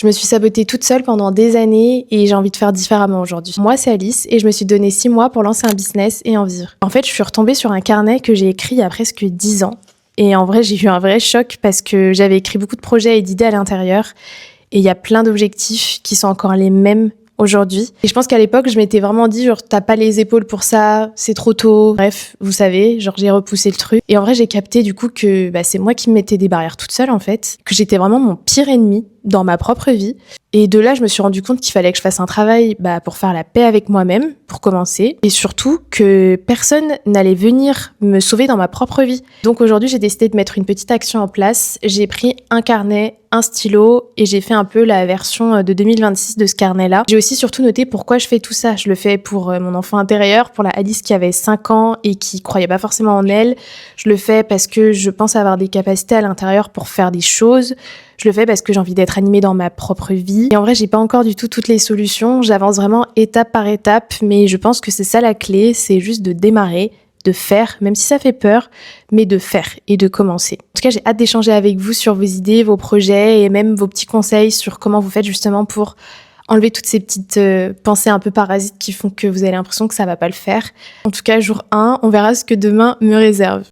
Je me suis sabotée toute seule pendant des années et j'ai envie de faire différemment aujourd'hui. Moi, c'est Alice et je me suis donné 6 mois pour lancer un business et en vivre. En fait, je suis retombée sur un carnet que j'ai écrit il y a presque 10 ans. Et en vrai, j'ai eu un vrai choc parce que j'avais écrit beaucoup de projets et d'idées à l'intérieur. Et il y a plein d'objectifs qui sont encore les mêmes aujourd'hui. Et je pense qu'à l'époque, je m'étais vraiment dit, genre, t'as pas les épaules pour ça, c'est trop tôt. Bref, vous savez, genre, j'ai repoussé le truc. Et en vrai, j'ai capté du coup que c'est moi qui me mettais des barrières toute seule, en fait. Que j'étais vraiment mon pire ennemi dans ma propre vie. Et de là, je me suis rendu compte qu'il fallait que je fasse un travail pour faire la paix avec moi-même, pour commencer. Et surtout que personne n'allait venir me sauver dans ma propre vie. Donc aujourd'hui, j'ai décidé de mettre une petite action en place. J'ai pris un carnet, un stylo et j'ai fait un peu la version de 2026 de ce carnet-là. J'ai aussi surtout noté pourquoi je fais tout ça. Je le fais pour mon enfant intérieur, pour la Alice qui avait 5 ans et qui croyait pas forcément en elle. Je le fais parce que je pense avoir des capacités à l'intérieur pour faire des choses. Je le fais parce que j'ai envie d'être animée dans ma propre vie. Et en vrai, j'ai pas encore du tout toutes les solutions. J'avance vraiment étape par étape, mais je pense que c'est ça la clé, c'est juste de démarrer, de faire, même si ça fait peur, mais de faire et de commencer. En tout cas, j'ai hâte d'échanger avec vous sur vos idées, vos projets et même vos petits conseils sur comment vous faites justement pour enlever toutes ces petites pensées un peu parasites qui font que vous avez l'impression que ça va pas le faire. En tout cas, jour 1, on verra ce que demain me réserve.